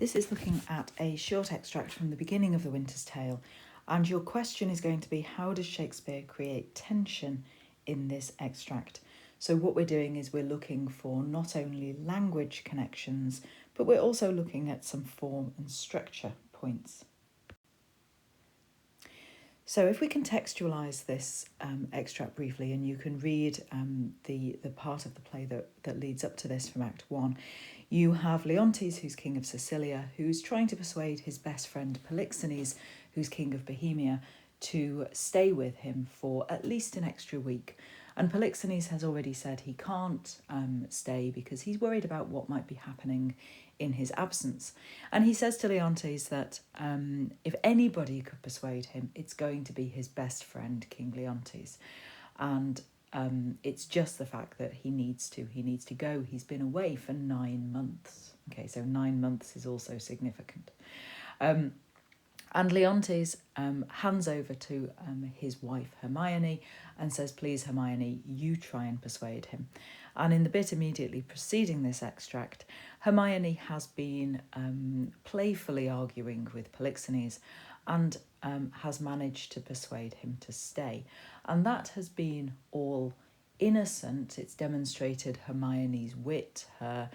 This is looking at a short extract from the beginning of The Winter's Tale, and your question is going to be, how does Shakespeare create tension in this extract? So what we're doing is we're looking for not only language connections, but we're also looking at some form and structure points. So if we contextualise this extract briefly, and you can read the part of the play that leads up to this from Act 1, you have Leontes, who's king of Sicilia, who's trying to persuade his best friend Polixenes, who's king of Bohemia, to stay with him for at least an extra week. And Polixenes has already said he can't stay because he's worried about what might be happening in his absence. And he says to Leontes that if anybody could persuade him, it's going to be his best friend, King Leontes. And it's just the fact that he needs to go. He's been away for 9 months. Okay, so 9 months is also significant. And Leontes hands over to his wife Hermione and says, please, Hermione, you try and persuade him. And in the bit immediately preceding this extract, Hermione has been playfully arguing with Polixenes and has managed to persuade him to stay. And that has been all innocent. It's demonstrated Hermione's wit, her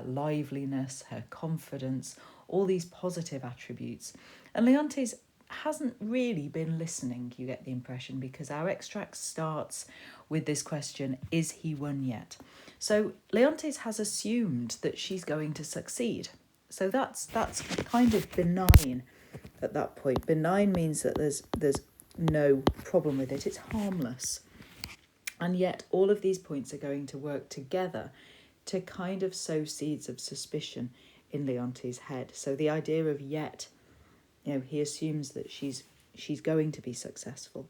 liveliness, her confidence, all these positive attributes. And Leontes hasn't really been listening, you get the impression, because our extract starts with this question, is he won yet? So Leontes has assumed that she's going to succeed. So that's kind of benign at that point. Benign means that there's no problem with it. It's harmless. And yet all of these points are going to work together to kind of sow seeds of suspicion in Leontes' head. So the idea of yet, he assumes that she's going to be successful.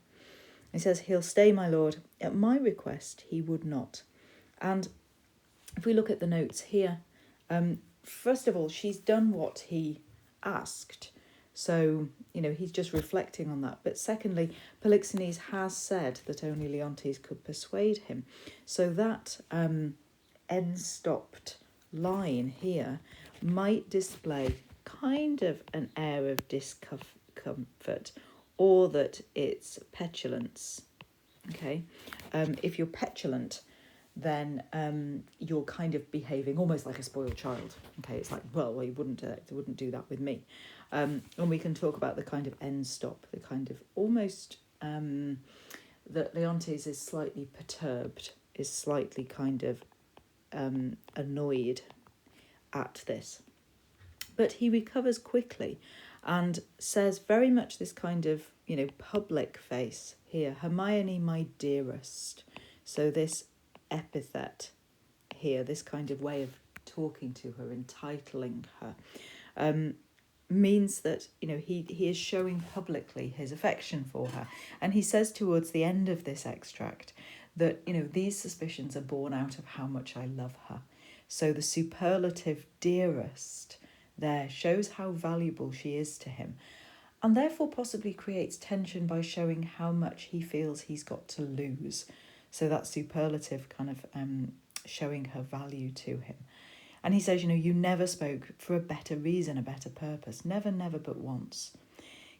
He says, he'll stay, my lord. At my request, he would not. And if we look at the notes here, first of all, she's done what he asked. So, he's just reflecting on that. But secondly, Polixenes has said that only Leontes could persuade him. So that end-stopped line here might display kind of an air of discomfort, or that it's petulance. Okay, if you're petulant, then you're kind of behaving almost like a spoiled child. Okay, it's like, well, you wouldn't do that with me. And we can talk about the kind of end stop, the kind of almost that Leontes is slightly perturbed, is slightly kind of annoyed at this. But he recovers quickly and says very much this kind of, public face here, Hermione, my dearest. So this epithet here, this kind of way of talking to her, entitling her, means that, he is showing publicly his affection for her. And he says towards the end of this extract that, these suspicions are born out of how much I love her. So the superlative dearest there shows how valuable she is to him, and therefore possibly creates tension by showing how much he feels he's got to lose. So that superlative kind of showing her value to him. And he says, you never spoke for a better reason, a better purpose. Never, never but once.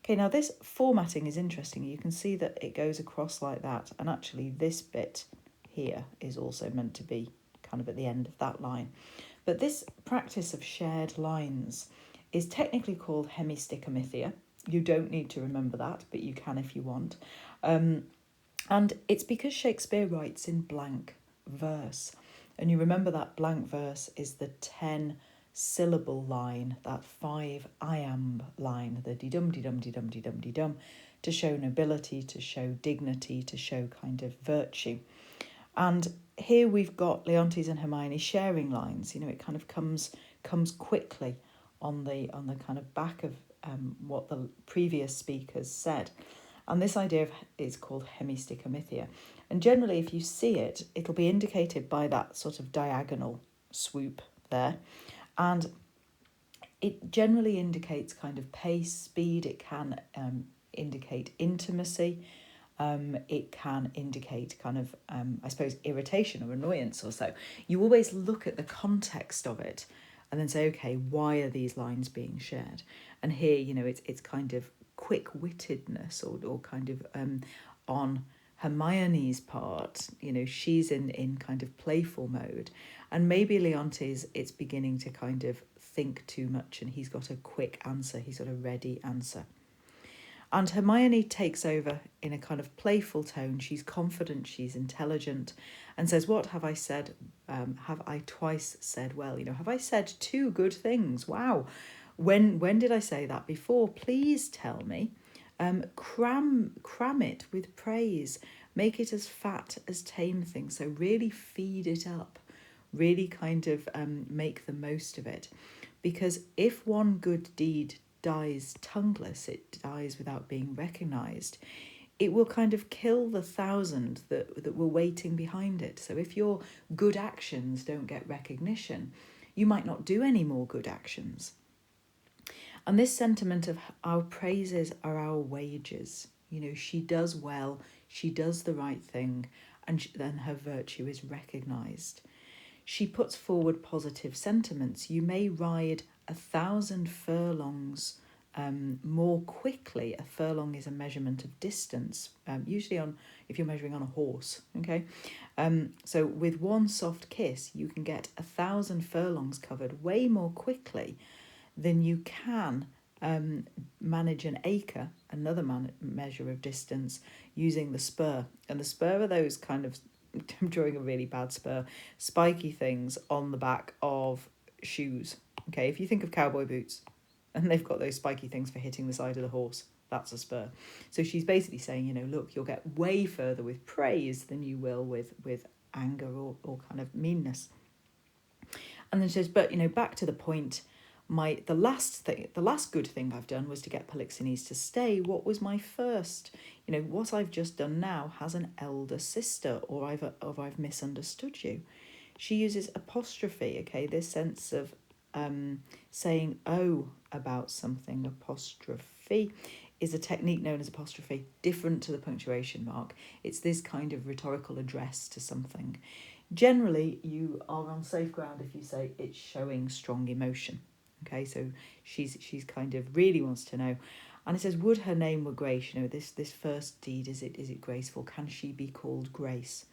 Okay, now this formatting is interesting. You can see that it goes across like that. And actually this bit here is also meant to be kind of at the end of that line. But this practice of shared lines is technically called hemistichomythia. You don't need to remember that, but you can if you want. And it's because Shakespeare writes in blank verse. And you remember that blank verse is the 10-syllable line, that 5 iamb line, the de-dum, de-dum, de-dum, de-dum, de-dum, to show nobility, to show dignity, to show kind of virtue. And here we've got Leontes and Hermione sharing lines. It kind of comes quickly on the kind of back of what the previous speakers said. And this idea is called hemistichomythia. And generally, if you see it, it'll be indicated by that sort of diagonal swoop there. And it generally indicates kind of pace, speed. It can indicate intimacy. It can indicate kind of, I suppose, irritation or annoyance or so. You always look at the context of it and then say, okay, why are these lines being shared? And here, it's kind of quick-wittedness or kind of on Hermione's part, she's in kind of playful mode, and maybe Leontes, it's beginning to kind of think too much, and he's got a quick answer, he's got a ready answer. And Hermione takes over in a kind of playful tone. She's confident, she's intelligent, and says, what have I said? Have I twice said well? Have I said two good things? Wow. When did I say that before? Please tell me. Cram it with praise. Make it as fat as tame things. So really feed it up. Really kind of make the most of it. Because if one good deed dies tongueless, it dies without being recognised, it will kind of kill the 1,000 that were waiting behind it. So if your good actions don't get recognition, you might not do any more good actions. And this sentiment of our praises are our wages. She does well, she does the right thing, and then her virtue is recognised. She puts forward positive sentiments. You may ride 1,000 furlongs more quickly. A furlong is a measurement of distance, usually if you're measuring on a horse. Okay, so with one soft kiss, you can get 1,000 furlongs covered way more quickly than you can manage an acre, another measure of distance, using the spur. And the spur are those kind of, drawing a really bad spur, spiky things on the back of shoes. Okay, if you think of cowboy boots, and they've got those spiky things for hitting the side of the horse, that's a spur. So she's basically saying, look, you'll get way further with praise than you will with anger or kind of meanness. And then she says, but back to the point, the last good thing I've done was to get Polixenes to stay. What was my first? What I've just done now has an elder sister, or I've misunderstood you. She uses apostrophe, okay, this sense of saying oh about something. Apostrophe is a technique known as apostrophe, different to the punctuation mark. It's this kind of rhetorical address to something. Generally, you are on safe ground if you say it's showing strong emotion. Okay, so she's kind of really wants to know. And it says, would her name were Grace? This first deed, is it graceful? Can she be called Grace?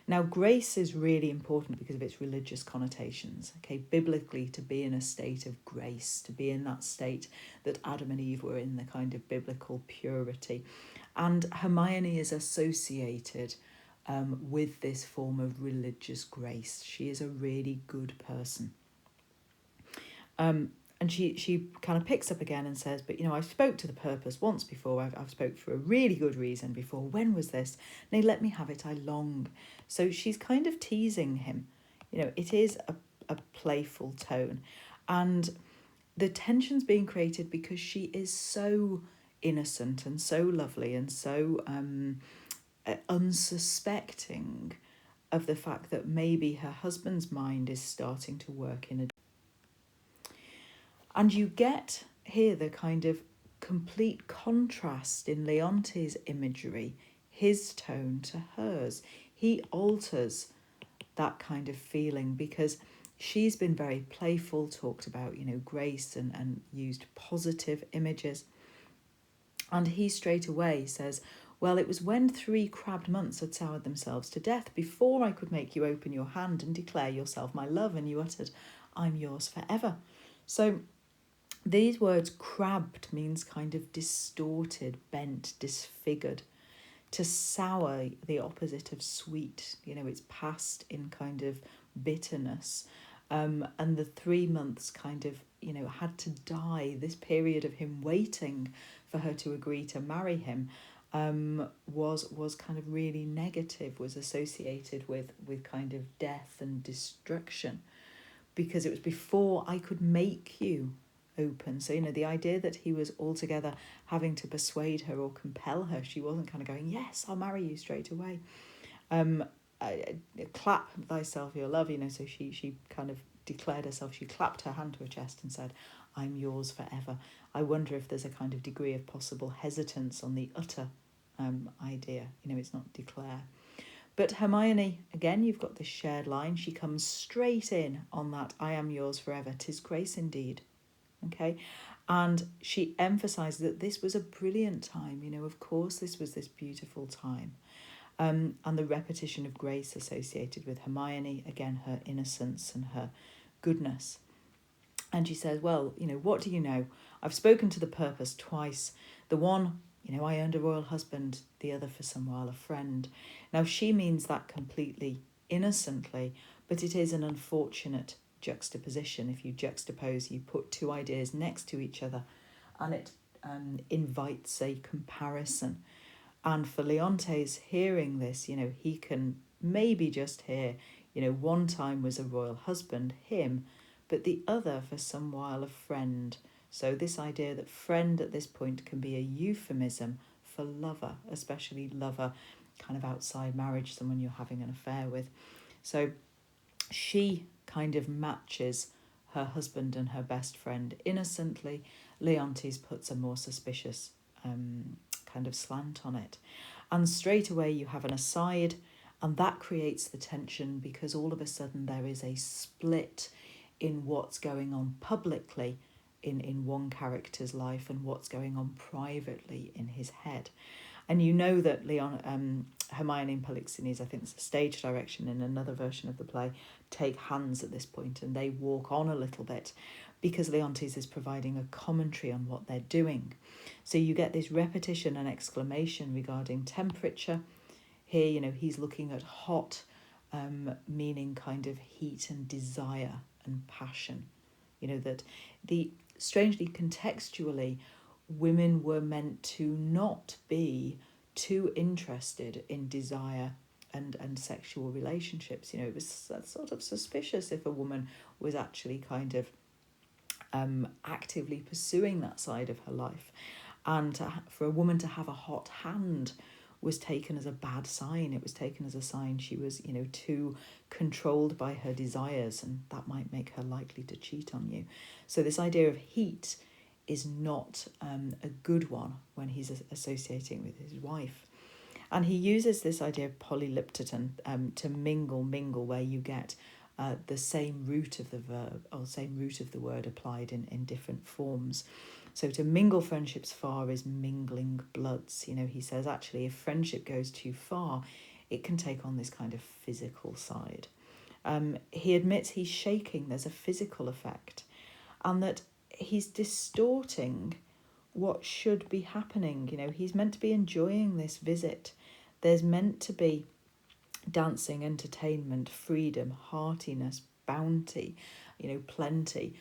Now, grace is really important because of its religious connotations. Okay, biblically, to be in a state of grace, to be in that state that Adam and Eve were in, the kind of biblical purity. And Hermione is associated with this form of religious grace. She is a really good person. And she kind of picks up again and says, but I spoke to the purpose once before. I've spoke for a really good reason before. When was this? Nay, let me have it. I long. So she's kind of teasing him. It is a playful tone, and the tension's being created because she is so innocent and so lovely and so unsuspecting of the fact that maybe her husband's mind is starting to work in a. And you get here the kind of complete contrast in Leontes' imagery, his tone to hers. He alters that kind of feeling because she's been very playful, talked about, grace and used positive images. And he straight away says, well, it was when 3 crabbed months had soured themselves to death before I could make you open your hand and declare yourself my love, and you uttered, I'm yours forever. So these words, crabbed, means kind of distorted, bent, disfigured. To sour, the opposite of sweet. It's past in kind of bitterness. And the 3 months kind of, had to die. This period of him waiting for her to agree to marry him was kind of really negative, was associated with kind of death and destruction. Because it was before I could make you open. So, the idea that he was altogether having to persuade her or compel her, she wasn't kind of going, yes, I'll marry you straight away. Clap thyself your love, so she kind of declared herself, she clapped her hand to her chest and said, I'm yours forever. I wonder if there's a kind of degree of possible hesitance on the utter idea, it's not declare. But Hermione, again, you've got this shared line. She comes straight in on that, I am yours forever, 'tis grace indeed. Okay. And she emphasizes that this was a brilliant time. Of course, this was this beautiful time. And the repetition of grace associated with Hermione, again, her innocence and her goodness. And she says, well, what do you know? I've spoken to the purpose twice. The one, I earned a royal husband, the other for some while a friend. Now, she means that completely innocently, but it is an unfortunate juxtaposition. If you juxtapose, you put two ideas next to each other, and it invites a comparison. And for Leontes hearing this, he can maybe just hear, one time was a royal husband, him, but the other for some while a friend. So this idea that friend at this point can be a euphemism for lover, especially lover kind of outside marriage, someone you're having an affair with. So she kind of matches her husband and her best friend innocently. Leontes puts a more suspicious kind of slant on it. And straight away you have an aside, and that creates the tension because all of a sudden there is a split in what's going on publicly in one character's life and what's going on privately in his head. And you know that Hermione and Polixenes, I think it's the stage direction in another version of the play, take hands at this point and they walk on a little bit because Leontes is providing a commentary on what they're doing. So you get this repetition and exclamation regarding temperature. Here, he's looking at hot, meaning kind of heat and desire and passion. That strangely contextually, women were meant to not be too interested in desire and sexual relationships. It was sort of suspicious if a woman was actually kind of actively pursuing that side of her life. And for a woman to have a hot hand was taken as a bad sign. It was taken as a sign she was, too controlled by her desires, and that might make her likely to cheat on you. So this idea of heat is not a good one when he's associating with his wife. And he uses this idea of polyleptaton, to mingle, where you get the same root of the verb or same root of the word applied in different forms. So to mingle friendships far is mingling bloods. He says actually if friendship goes too far, it can take on this kind of physical side. He admits he's shaking, there's a physical effect, and that he's distorting what should be happening. He's meant to be enjoying this visit. There's meant to be dancing, entertainment, freedom, heartiness, bounty, plenty.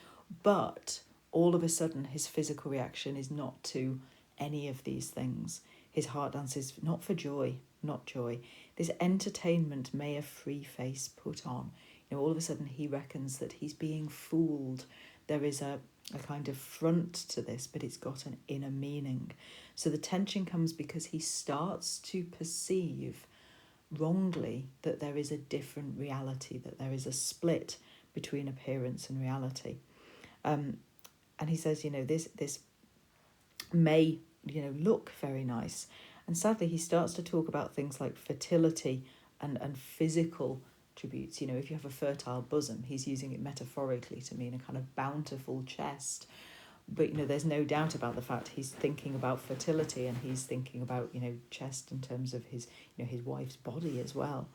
But all of a sudden his physical reaction is not to any of these things. His heart dance is not for joy, not joy. This entertainment may a free face put on. All of a sudden he reckons that he's being fooled. There is a kind of front to this, but it's got an inner meaning. So the tension comes because he starts to perceive wrongly that there is a different reality, that there is a split between appearance and reality. And he says, this may, look very nice. And sadly, he starts to talk about things like fertility and physical attributes. If you have a fertile bosom, he's using it metaphorically to mean a kind of bountiful chest. But, there's no doubt about the fact he's thinking about fertility and he's thinking about, chest in terms of his, his wife's body as well.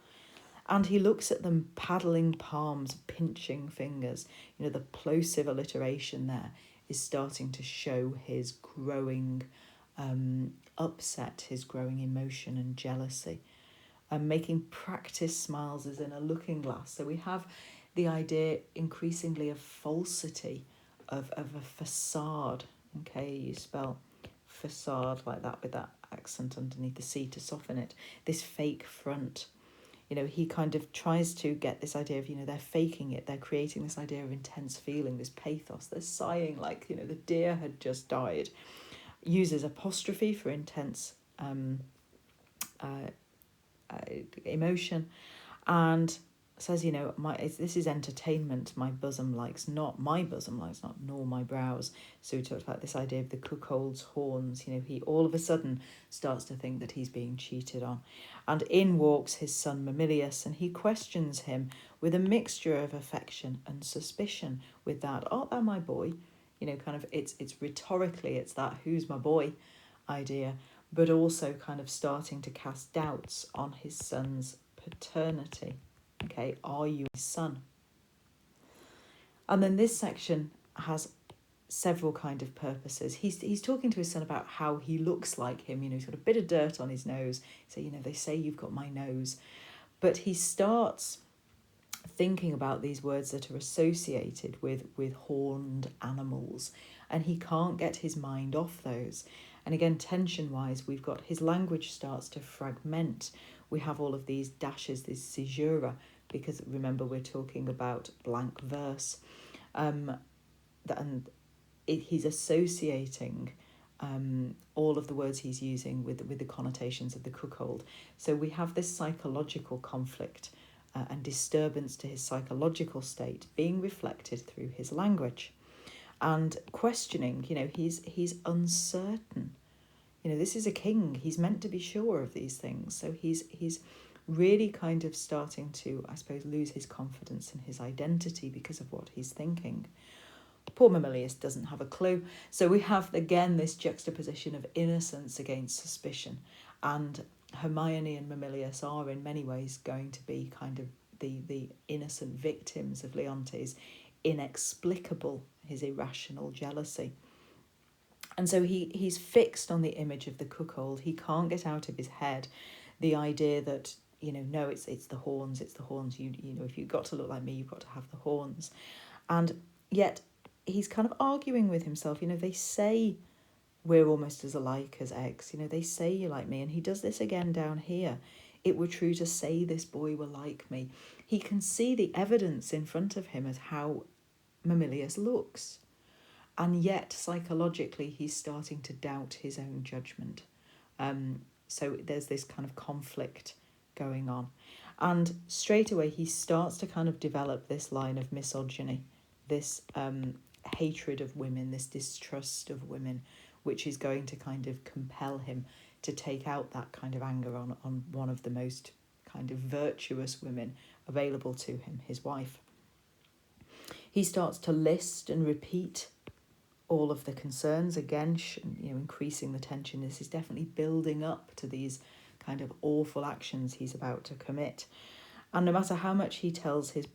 And he looks at them paddling palms, pinching fingers. The plosive alliteration there is starting to show his growing upset, his growing emotion and jealousy. Making practice smiles as in a looking glass. So we have the idea increasingly of falsity, of a facade. Okay, you spell facade like that with that accent underneath the C to soften it. This fake front. He kind of tries to get this idea of, they're faking it. They're creating this idea of intense feeling, this pathos. They're sighing like, the deer had just died. Uses apostrophe for intense emotion. And says, this is entertainment my bosom likes not, nor my brows. So we talked about this idea of the cuckold's horns. He all of a sudden starts to think that he's being cheated on. And in walks his son Mamilius, and he questions him with a mixture of affection and suspicion with that, art thou my boy? Kind of it's rhetorically, it's that who's my boy idea, but also kind of starting to cast doubts on his son's paternity. Okay, are you his son? And then this section has several kind of purposes. He's talking to his son about how he looks like him. He's got a bit of dirt on his nose. So, they say you've got my nose. But he starts thinking about these words that are associated with horned animals, and he can't get his mind off those. And again, tension-wise, we've got his language starts to fragment. We have all of these dashes, this caesura, because remember we're talking about blank verse, and he's associating all of the words he's using with the connotations of the cuckold. So we have this psychological conflict and disturbance to his psychological state being reflected through his language, and questioning. He's uncertain. This is a king. He's meant to be sure of these things. So he's really kind of starting to, I suppose, lose his confidence in his identity because of what he's thinking. Poor Mamilius doesn't have a clue. So we have, again, this juxtaposition of innocence against suspicion. And Hermione and Mamilius are in many ways going to be kind of the innocent victims of Leontes' his irrational jealousy. And so he's fixed on the image of the cuckold. He can't get out of his head the idea that, no, it's the horns, if you've got to look like me, you've got to have the horns. And yet he's kind of arguing with himself. They say we're almost as alike as eggs. They say you're like me. And he does this again down here. It were true to say this boy were like me. He can see the evidence in front of him as how Mamilius looks. And yet psychologically he's starting to doubt his own judgment. So there's this kind of conflict going on. And straight away he starts to kind of develop this line of misogyny, this hatred of women, this distrust of women, which is going to kind of compel him to take out that kind of anger on one of the most kind of virtuous women available to him, his wife. He starts to list and repeat all of the concerns, again, increasing the tension. This is definitely building up to these kind of awful actions he's about to commit. And no matter how much he tells his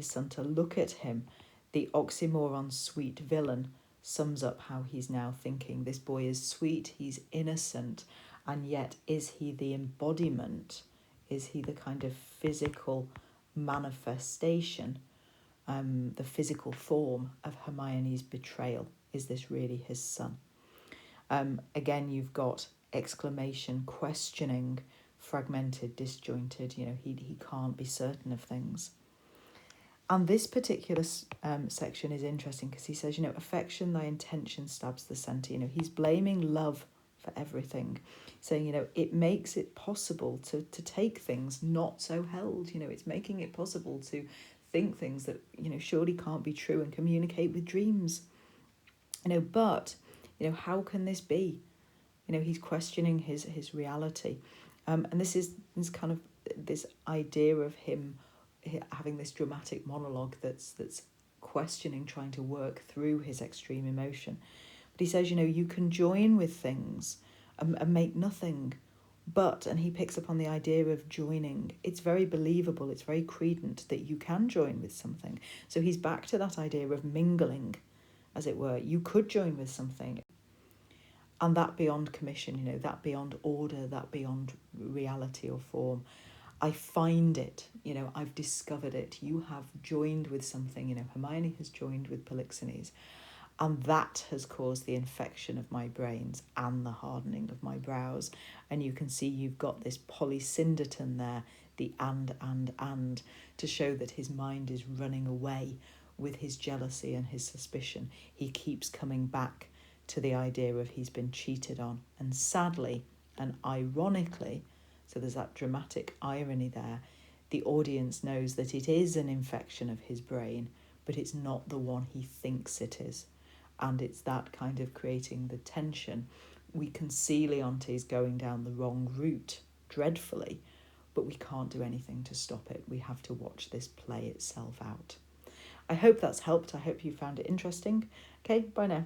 son to look at him, the oxymoron sweet villain sums up how he's now thinking. This boy is sweet, he's innocent, and yet is he the embodiment? Is he the kind of physical manifestation, the physical form of Hermione's betrayal? Is this really his son? Again, you've got exclamation, questioning, fragmented, disjointed. He can't be certain of things. And this particular section is interesting because he says, affection, thy intention stabs the centre. He's blaming love for everything, saying, it makes it possible to take things not so held. It's making it possible to think things that, surely can't be true and communicate with dreams. But, how can this be? He's questioning his reality. And this is kind of this idea of him having this dramatic monologue that's questioning, trying to work through his extreme emotion. But he says, you can join with things and make nothing. But, and he picks up on the idea of joining, it's very believable, it's very credent that you can join with something. So he's back to that idea of mingling, as it were. You could join with something. And that beyond commission, that beyond order, that beyond reality or form. I find it, I've discovered it. You have joined with something, Hermione has joined with Polixenes. And that has caused the infection of my brains and the hardening of my brows. And you can see you've got this polysyndeton there, the and, to show that his mind is running away with his jealousy and his suspicion. He keeps coming back to the idea of he's been cheated on. And sadly and ironically, so there's that dramatic irony there, the audience knows that it is an infection of his brain, but it's not the one he thinks it is. And it's that kind of creating the tension. We can see Leontes going down the wrong route dreadfully, but we can't do anything to stop it. We have to watch this play itself out. I hope that's helped. I hope you found it interesting. Okay, bye now.